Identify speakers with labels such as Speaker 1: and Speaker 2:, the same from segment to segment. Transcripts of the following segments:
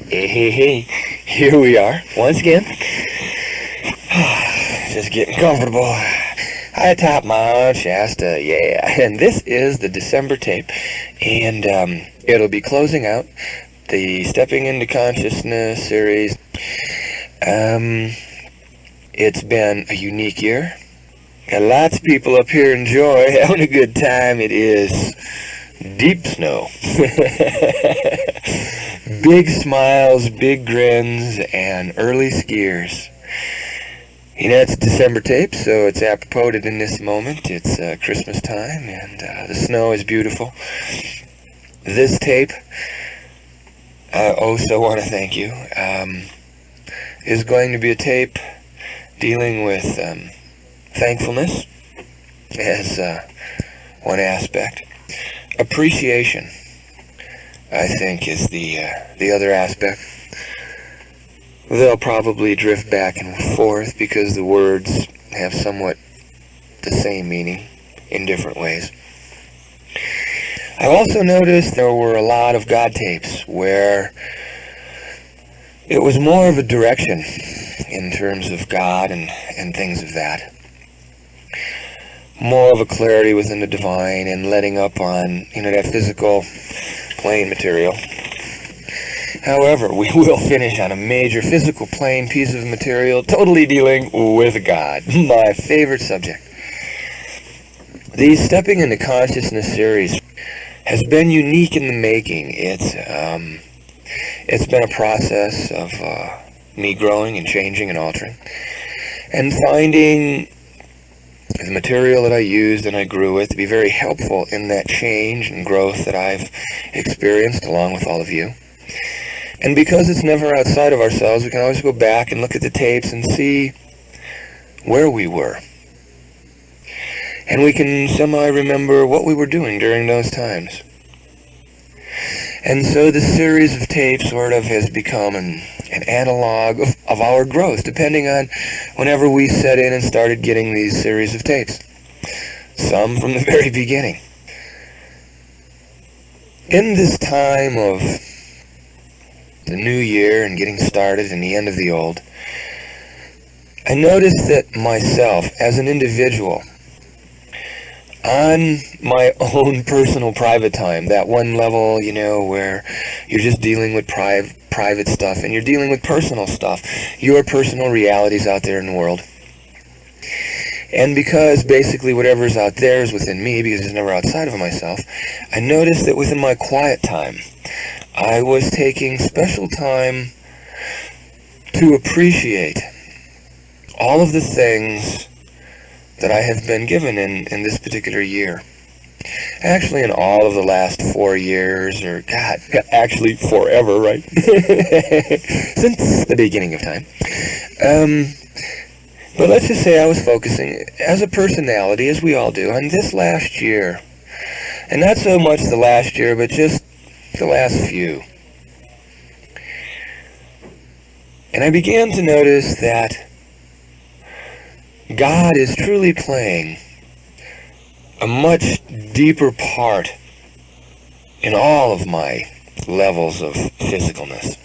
Speaker 1: Hey, here we are, once again. Just getting comfortable. Atop Mount Shasta, yeah. And this is the December tape. And it'll be closing out the Stepping into Consciousness series. It's been a unique year. Got lots of people up here enjoy, having a good time. It is deep snow. Big smiles, big grins, and early skiers. You know, it's December tape, so it's apropos in this moment. It's Christmas time, and the snow is beautiful. This tape, I also want to thank you, is going to be a tape dealing with thankfulness as one aspect. Appreciation, I think, is the other aspect. They'll probably drift back and forth because the words have somewhat the same meaning in different ways. I also noticed there were a lot of God tapes where it was more of a direction in terms of God and things of that. More of a clarity within the divine and letting up on, that physical plane material. However, we will finish on a major physical plane piece of material totally dealing with God, my favorite subject. The Stepping into Consciousness series has been unique in the making. It's been a process of me growing and changing and altering and finding the material that I used and I grew with to be very helpful in that change and growth that I've experienced along with all of you. And because it's never outside of ourselves, we can always go back and look at the tapes and see where we were. And we can semi-remember what we were doing during those times. And so this series of tapes sort of has become an analog of our growth, depending on whenever we set in and started getting these series of tapes. Some from the very beginning. In this time of the new year and getting started and the end of the old, I noticed that myself as an individual, on my own personal private time, that one level, where you're just dealing with private stuff and you're dealing with personal stuff, your personal realities out there in the world. And because basically whatever's out there is within me, because it's never outside of myself, I noticed that within my quiet time, I was taking special time to appreciate all of the things that I have been given in this particular year. Actually, in all of the last 4 years, or God, actually forever, right? Since the beginning of time. But let's just say I was focusing, as a personality, as we all do, on this last year. And not so much the last year, but just the last few. And I began to notice that God is truly playing a much deeper part in all of my levels of physicalness.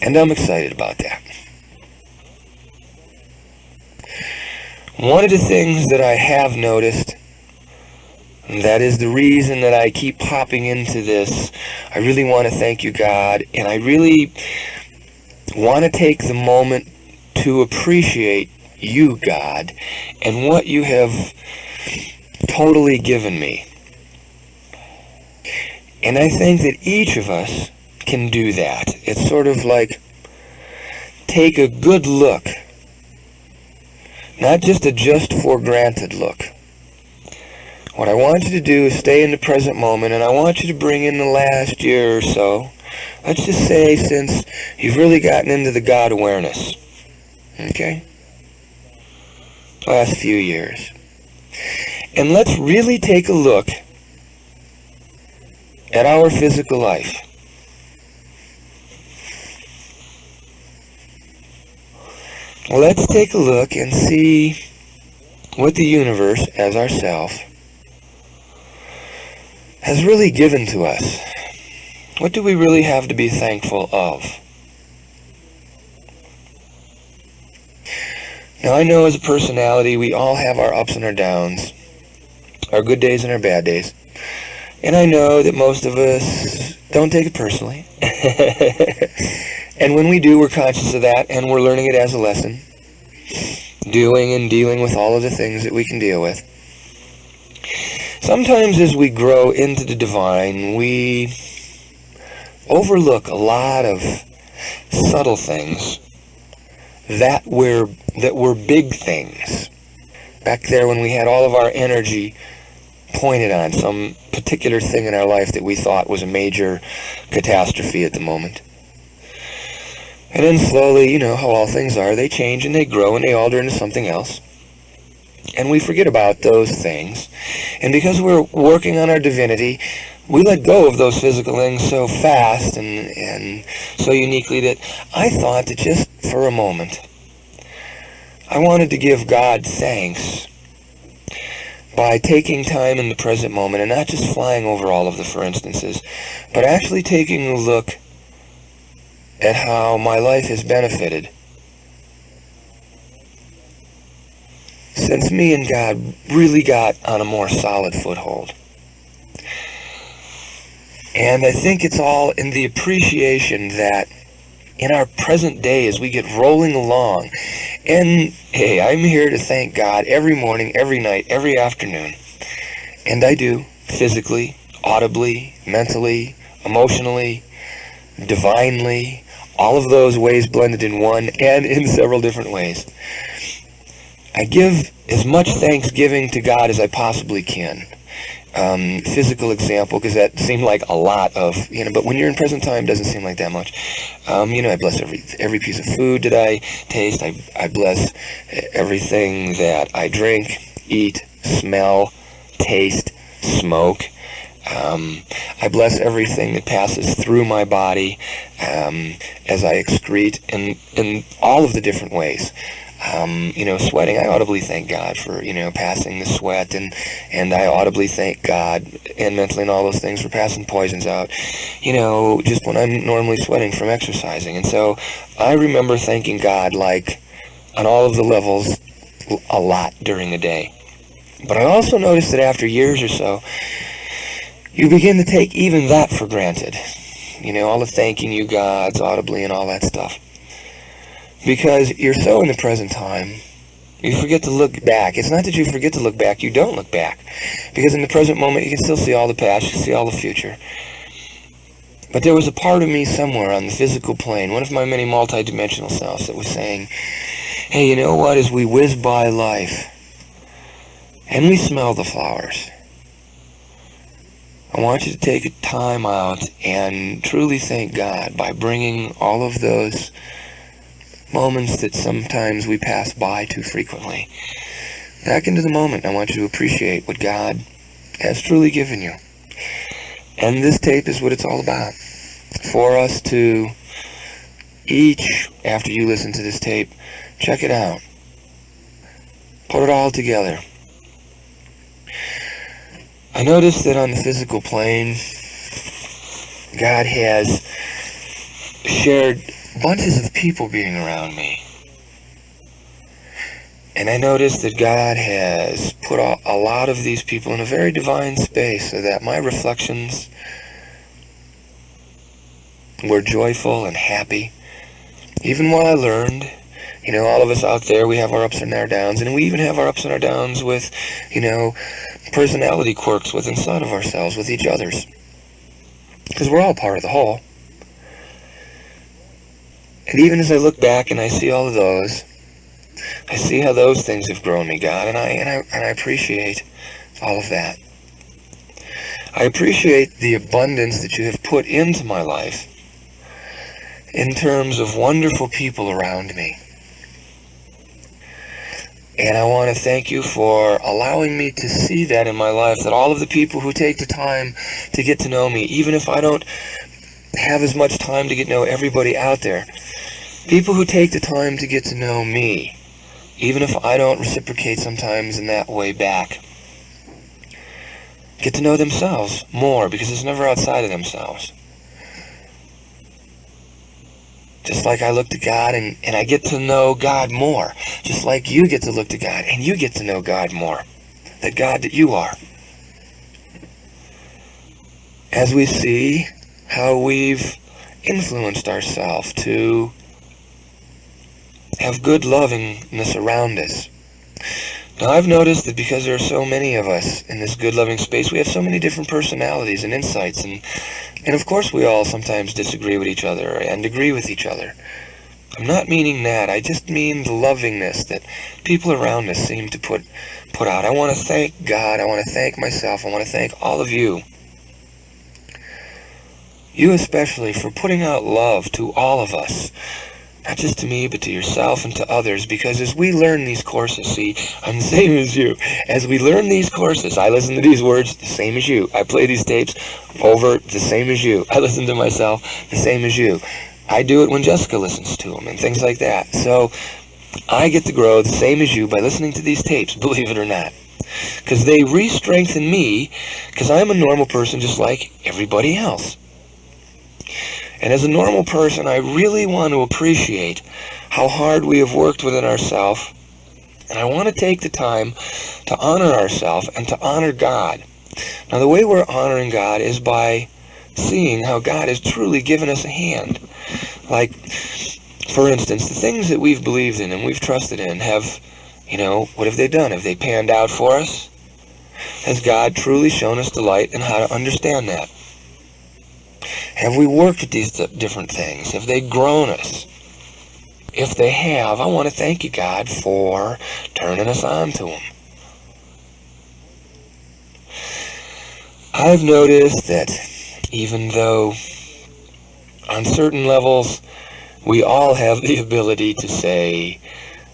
Speaker 1: And I'm excited about that. One of the things that I have noticed, and that is the reason that I keep popping into this, I really want to thank you, God, and I really want to take the moment to appreciate you, God, and what you have totally given me. And I think that each of us can do that. It's sort of like take a good look, not just a just for granted look. What I want you to do is stay in the present moment, and I want you to bring in the last year or so. Let's just say since you've really gotten into the God awareness. Okay? Last few years. And let's really take a look at our physical life. Let's take a look and see what the universe, as ourself, has really given to us What do we really have to be thankful of? Now, I know as a personality, we all have our ups and our downs, our good days and our bad days. And I know that most of us don't take it personally. And when we do, we're conscious of that, and we're learning it as a lesson, doing and dealing with all of the things that we can deal with. Sometimes as we grow into the divine, we overlook a lot of subtle things that were big things. Back there when we had all of our energy pointed on some particular thing in our life that we thought was a major catastrophe at the moment. And then slowly, you know how all things are, they change and they grow and they alter into something else. And we forget about those things. And because we're working on our divinity, we let go of those physical things so fast and so uniquely that I thought that just for a moment, I wanted to give God thanks by taking time in the present moment and not just flying over all of the for instances, but actually taking a look at how my life has benefited since me and God really got on a more solid foothold. And I think it's all in the appreciation that in our present day as we get rolling along, and hey, I'm here to thank God every morning, every night, every afternoon. And I do, physically, audibly, mentally, emotionally, divinely, all of those ways blended in one and in several different ways. I give as much thanksgiving to God as I possibly can. Physical example, because that seemed like a lot of, but when you're in present time, it doesn't seem like that much. I bless every piece of food that I taste. I bless everything that I drink, eat, smell, taste, smoke. I bless everything that passes through my body as I excrete in all of the different ways. Sweating, I audibly thank God for, passing the sweat, and I audibly thank God, and mentally and all those things, for passing poisons out, just when I'm normally sweating from exercising. And so I remember thanking God, like, on all of the levels, a lot during the day. But I also noticed that after years or so, you begin to take even that for granted. All the thanking you gods audibly and all that stuff. Because you're so in the present time, you forget to look back. It's not that you forget to look back, you don't look back. Because in the present moment, you can still see all the past, you can see all the future. But there was a part of me somewhere on the physical plane, one of my many multi-dimensional selves, that was saying, hey, you know what, as we whiz by life, and we smell the flowers, I want you to take a time out and truly thank God by bringing all of those moments that sometimes we pass by too frequently back into the moment. I want you to appreciate what God has truly given you. And this tape is what it's all about. For us to each, after you listen to this tape, check it out. Put it all together. I noticed that on the physical plane, God has shared bunches of people being around me. And I noticed that God has put a lot of these people in a very divine space so that my reflections were joyful and happy. Even while I learned, all of us out there, we have our ups and our downs, and we even have our ups and our downs with, personality quirks with inside of ourselves, with each other's. Because we're all part of the whole. And even as I look back and I see all of those, I see how those things have grown me, God, and I appreciate all of that. I appreciate the abundance that you have put into my life in terms of wonderful people around me. And I want to thank you for allowing me to see that in my life, that all of the people who take the time to get to know me, even if I don't have as much time to get to know everybody out there, people who take the time to get to know me, even if I don't reciprocate sometimes in that way back, get to know themselves more, because it's never outside of themselves. Just like I look to God and I get to know God more. Just like you get to look to God and you get to know God more. The God that you are. As we see how we've influenced ourselves to have good lovingness around us. Now I've noticed that because there are so many of us in this good loving space, we have so many different personalities and insights, and of course we all sometimes disagree with each other and agree with each other. I'm not meaning that. I just mean the lovingness that people around us seem to put out. I want to thank God. I want to thank myself. I want to thank all of you. You especially for putting out love to all of us. Not just to me, but to yourself and to others. Because as we learn these courses, see, I'm the same as you. As we learn these courses, I listen to these words the same as you. I play these tapes over the same as you. I listen to myself the same as you. I do it when Jessica listens to them and things like that. So I get to grow the same as you by listening to these tapes, believe it or not. Because they re-strengthen me, because I'm a normal person just like everybody else. And as a normal person, I really want to appreciate how hard we have worked within ourselves. And I want to take the time to honor ourselves and to honor God. Now, the way we're honoring God is by seeing how God has truly given us a hand. Like, for instance, the things that we've believed in and we've trusted in have, what have they done? Have they panned out for us? Has God truly shown us the light and how to understand that? Have we worked at these different things? Have they grown us? If they have, I want to thank you, God, for turning us on to them. I've noticed that even though on certain levels we all have the ability to say,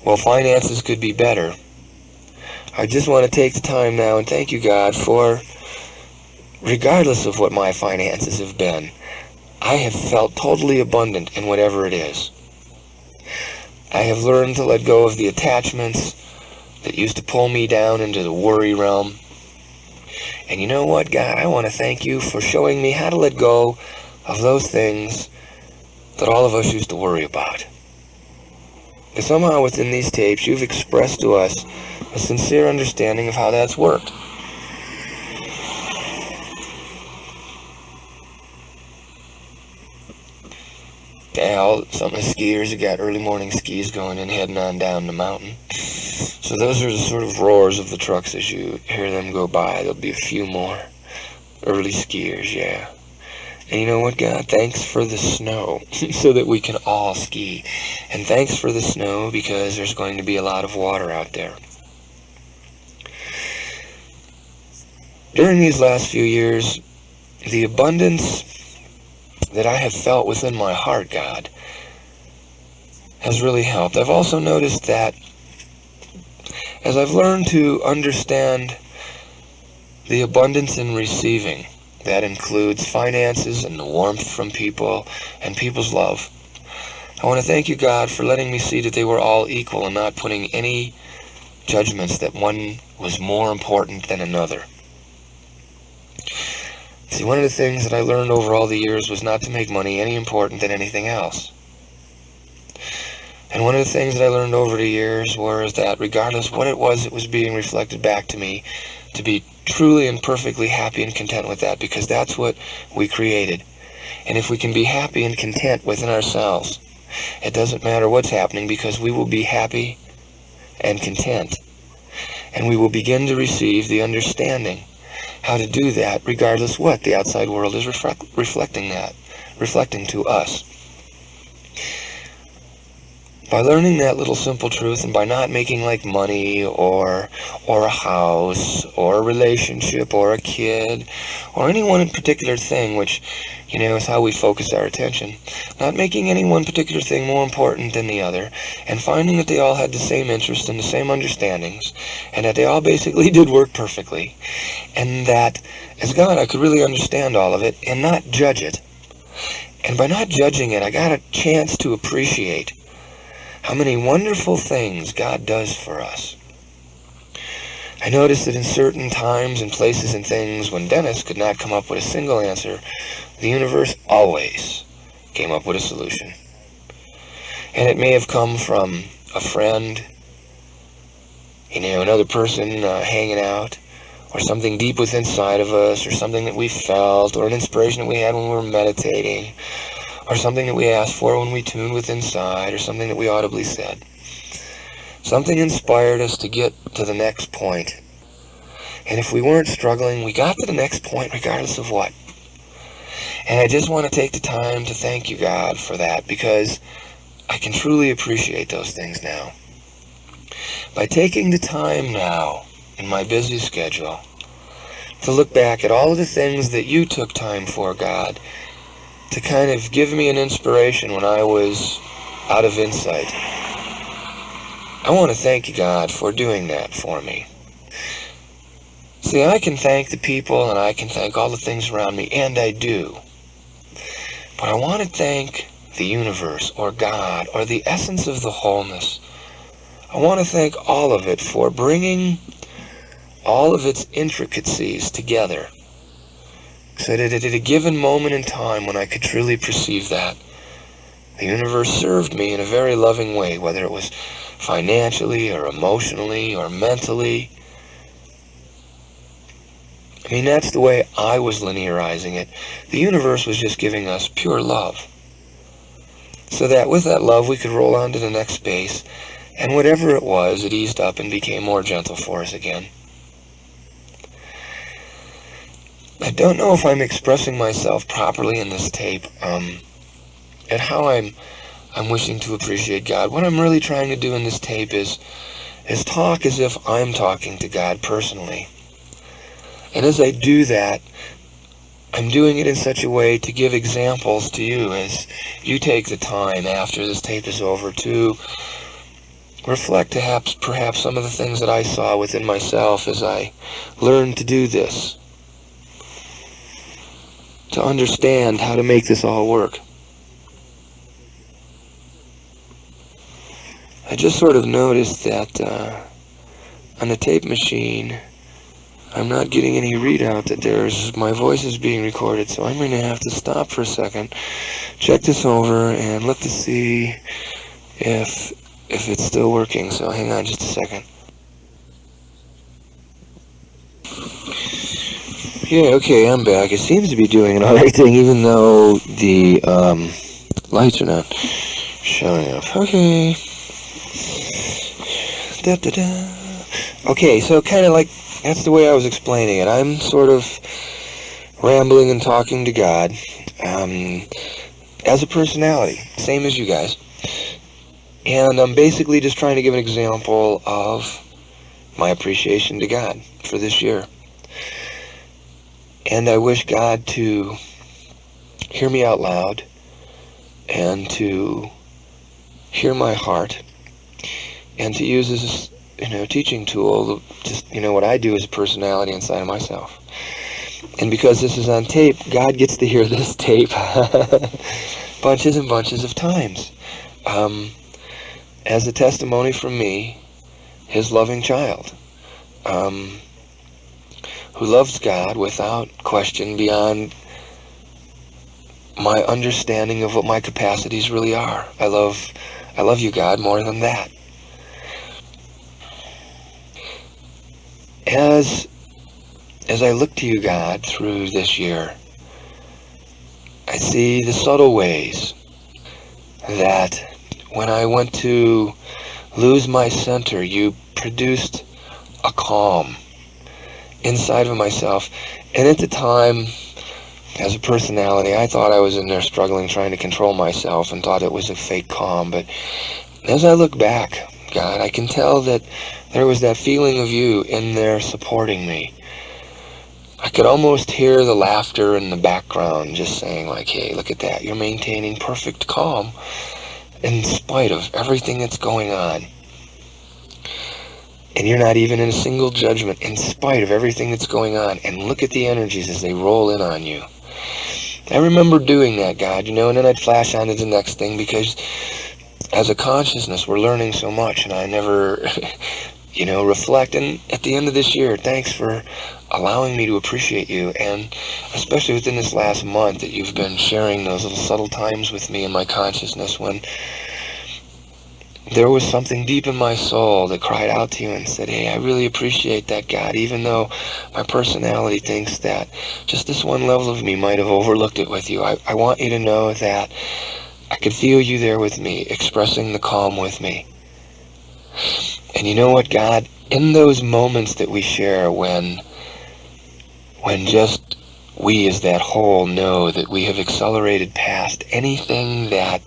Speaker 1: well, finances could be better, I just want to take the time now and thank you, God, for regardless of what my finances have been, I have felt totally abundant in whatever it is. I have learned to let go of the attachments that used to pull me down into the worry realm. And you know what, God? I want to thank you for showing me how to let go of those things that all of us used to worry about. Because somehow within these tapes, you've expressed to us a sincere understanding of how that's worked. Al, some of the skiers have got early morning skis going and heading on down the mountain. So those are the sort of roars of the trucks as you hear them go by. There'll be a few more early skiers, yeah. And you know what, God? Thanks for the snow so that we can all ski. And thanks for the snow because there's going to be a lot of water out there. During these last few years, the abundance that I have felt within my heart, God, has really helped. I've also noticed that as I've learned to understand the abundance in receiving, that includes finances and the warmth from people and people's love. I want to thank you, God, for letting me see that they were all equal and not putting any judgments that one was more important than another. See, one of the things that I learned over all the years was not to make money any important than anything else. And one of the things that I learned over the years was that regardless what it was being reflected back to me, to be truly and perfectly happy and content with that, because that's what we created. And if we can be happy and content within ourselves, it doesn't matter what's happening, because we will be happy and content. And we will begin to receive the understanding how to do that regardless what the outside world is reflecting to us. By learning that little simple truth and by not making like money or a house or a relationship or a kid or any one particular thing, which, is how we focus our attention, not making any one particular thing more important than the other, and finding that they all had the same interests and the same understandings, and that they all basically did work perfectly, and that as God I could really understand all of it and not judge it. And by not judging it, I got a chance to appreciate how many wonderful things God does for us. I noticed that in certain times and places and things when Dennis could not come up with a single answer, the universe always came up with a solution. And it may have come from a friend, another person hanging out, or something deep within inside of us, or something that we felt, or an inspiration that we had when we were meditating, or something that we asked for when we tuned with inside, or something that we audibly said. Something inspired us to get to the next point. And if we weren't struggling, we got to the next point regardless of what. And I just want to take the time to thank you, God, for that, because I can truly appreciate those things now. By taking the time now in my busy schedule to look back at all of the things that you took time for, God, to kind of give me an inspiration when I was out of insight. I want to thank you, God, for doing that for me. See, I can thank the people and I can thank all the things around me, and I do. But I want to thank the universe, or God, or the essence of the wholeness. I want to thank all of it for bringing all of its intricacies together, so that at a given moment in time when I could truly perceive that, the universe served me in a very loving way, whether it was financially or emotionally or mentally. I mean, that's the way I was linearizing it. The universe was just giving us pure love, so that with that love we could roll on to the next space, and whatever it was, it eased up and became more gentle for us again. I don't know if I'm expressing myself properly in this tape, and how I'm wishing to appreciate God. What I'm really trying to do in this tape is talk as if I'm talking to God personally. And as I do that, I'm doing it in such a way to give examples to you as you take the time after this tape is over to reflect perhaps some of the things that I saw within myself as I learned to do this, to understand how to make this all work. I just sort of noticed that on the tape machine, I'm not getting any readout that my voice is being recorded, so I'm going to have to stop for a second, check this over, and look to see if it's still working. So hang on just a second. Yeah, okay, I'm back. It seems to be doing an alright thing, even though the lights are not showing up. Okay. Da-da-da. Okay, so kind of like, that's the way I was explaining it. I'm sort of rambling and talking to God as a personality, same as you guys. And I'm basically just trying to give an example of my appreciation to God for this year. And I wish God to hear me out loud and to hear my heart and to use this teaching tool, just what I do as a personality inside of myself. And because this is on tape, God gets to hear this tape bunches and bunches of times as a testimony from me, his loving child, who loves God without question beyond my understanding of what my capacities really are. I love you, God, more than that. As I look to you, God, through this year, I see the subtle ways that when I went to lose my center, you produced a calm inside of myself. And at the time, as a personality, I thought I was in there struggling, trying to control myself, and thought it was a fake calm. But as I look back, God, I can tell that there was that feeling of you in there supporting me. I could almost hear the laughter in the background, just saying like, hey, look at that. You're maintaining perfect calm in spite of everything that's going on. And you're not even in a single judgment in spite of everything that's going on. And look at the energies as they roll in on you. I remember doing that, God, and then I'd flash on to the next thing, because as a consciousness, we're learning so much, and I never, reflect. And at the end of this year, thanks for allowing me to appreciate you, and especially within this last month that you've been sharing those little subtle times with me in my consciousness when there was something deep in my soul that cried out to you and said, hey, I really appreciate that, God, even though my personality thinks that just this one level of me might have overlooked it with you. I want you to know that I could feel you there with me, expressing the calm with me. And you know what, God? In those moments that we share when just we as that whole know that we have accelerated past anything that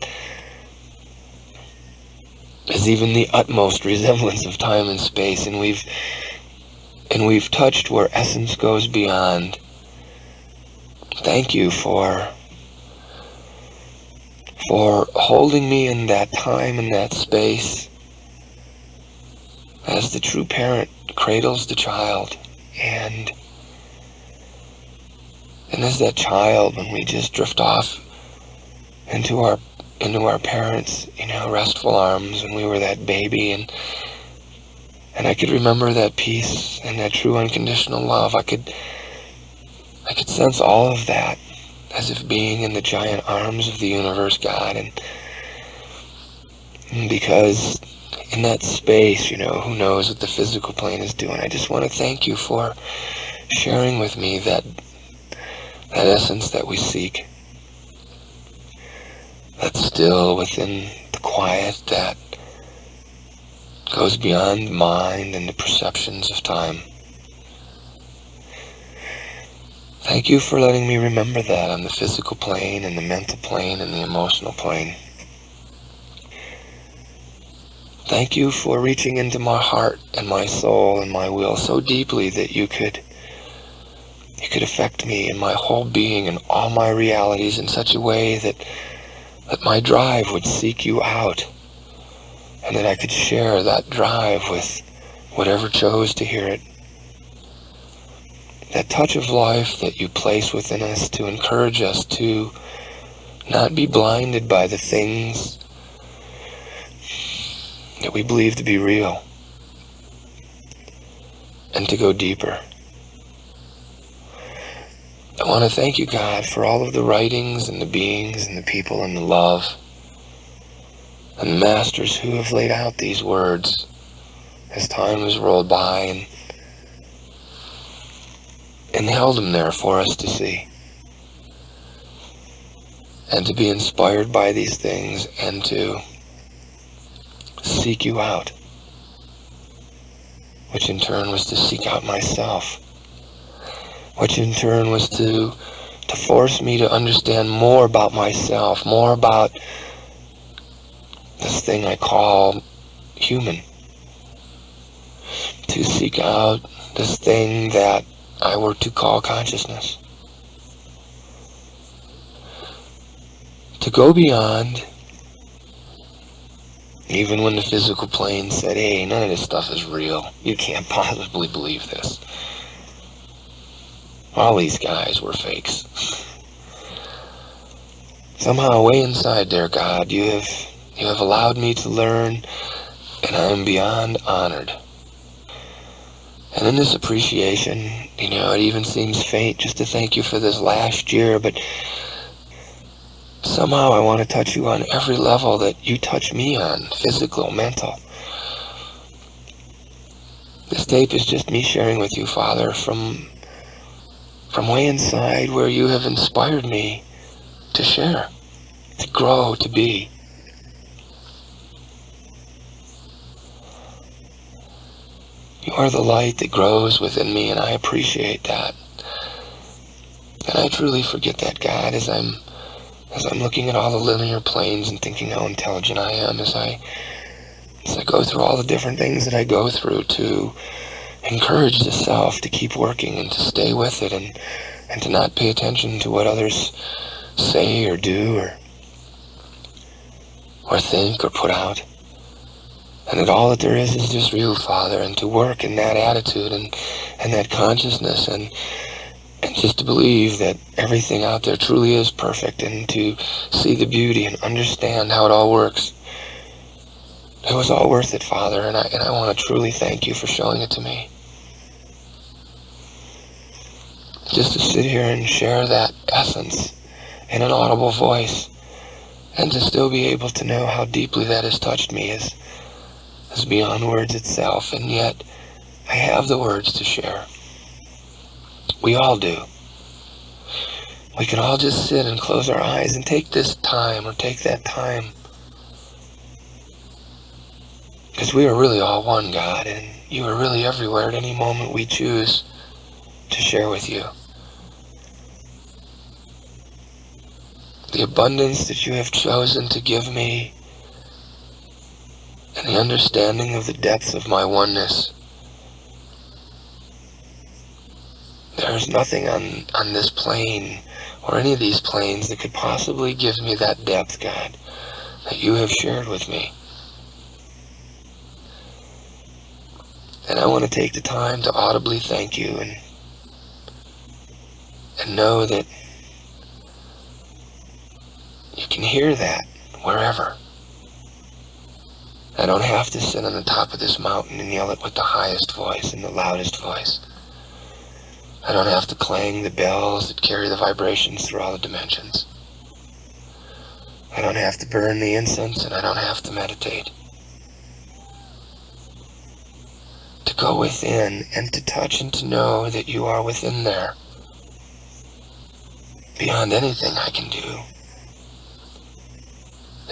Speaker 1: is even the utmost resemblance of time and space, and we've touched where essence goes beyond. Thank you for holding me in that time and that space as the true parent cradles the child, and as that child, when we just drift off into our parents', restful arms when we were that baby, and I could remember that peace and that true unconditional love. I could sense all of that as if being in the giant arms of the universe, God, and because in that space, who knows what the physical plane is doing. I just want to thank you for sharing with me that essence that we seek, that's still within the quiet that goes beyond mind and the perceptions of time. Thank you for letting me remember that on the physical plane and the mental plane and the emotional plane. Thank you for reaching into my heart and my soul and my will so deeply that you could affect me and my whole being and all my realities in such a way that my drive would seek you out, and that I could share that drive with whatever chose to hear it. That touch of life that you place within us to encourage us to not be blinded by the things that we believe to be real, and to go deeper. I want to thank you, God, for all of the writings and the beings and the people and the love and the masters who have laid out these words as time has rolled by and held them there for us to see, and to be inspired by these things and to seek you out, which in turn was to seek out myself, which in turn was to force me to understand more about myself, more about this thing I call human, to seek out this thing that I were to call consciousness, to go beyond even when the physical plane said, hey, none of this stuff is real, you can't possibly believe this. All these guys were fakes. Somehow way inside there, God, you have allowed me to learn, and I am beyond honored. And in this appreciation, it even seems faint just to thank you for this last year, but somehow I want to touch you on every level that you touch me on, physical, mental. This tape is just me sharing with you, Father, from way inside where you have inspired me to share, to grow, to be. You are the light that grows within me, and I appreciate that. And I truly forget that, God, as I'm looking at all the linear planes and thinking how intelligent I am, as I go through all the different things that I go through to encourage the self to keep working and to stay with it, and to not pay attention to what others say or do or think or put out. And that all that there is just you, Father, and to work in that attitude and that consciousness, and just to believe that everything out there truly is perfect, and to see the beauty and understand how it all works. It was all worth it, Father, and I want to truly thank you for showing it to me. Just to sit here and share that essence in an audible voice, and to still be able to know how deeply that has touched me is beyond words itself, and yet I have the words to share. We all do. We can all just sit and close our eyes and take this time or take that time. Because we are really all one, God, and you are really everywhere at any moment we choose to share with you. The abundance that you have chosen to give me, and the understanding of the depths of my oneness. There is nothing on this plane, or any of these planes, that could possibly give me that depth, God, that you have shared with me. And I want to take the time to audibly thank you and know that you can hear that wherever. I don't have to sit on the top of this mountain and yell it with the highest voice and the loudest voice. I don't have to clang the bells that carry the vibrations through all the dimensions. I don't have to burn the incense, and I don't have to meditate. To go within and to touch and to know that you are within there, beyond anything I can do,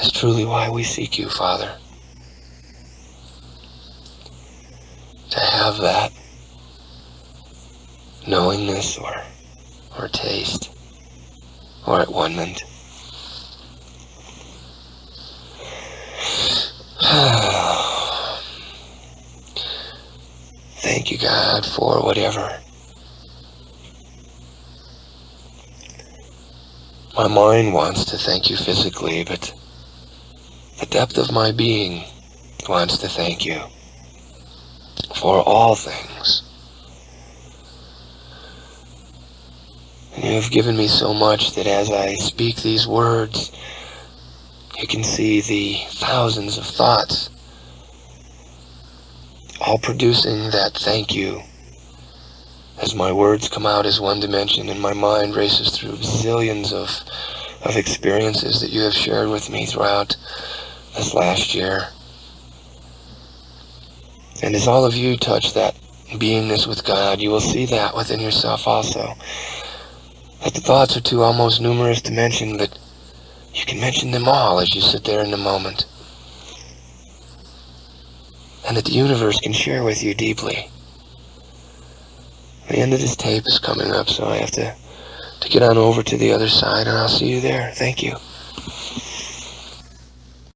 Speaker 1: is truly why we seek you, Father. To have that knowingness or taste or at one-ment. Thank you, God, for whatever. My mind wants to thank you physically, but the depth of my being wants to thank you for all things. And you have given me so much that as I speak these words, you can see the thousands of thoughts all producing that thank you. As my words come out as one dimension and my mind races through zillions of experiences that you have shared with me throughout this last year. And as all of you touch that beingness with God, you will see that within yourself also. That the thoughts are too almost numerous to mention, but you can mention them all as you sit there in the moment. And that the universe can share with you deeply. The end of this tape is coming up, so I have to get on over to the other side, and I'll see you there. Thank you.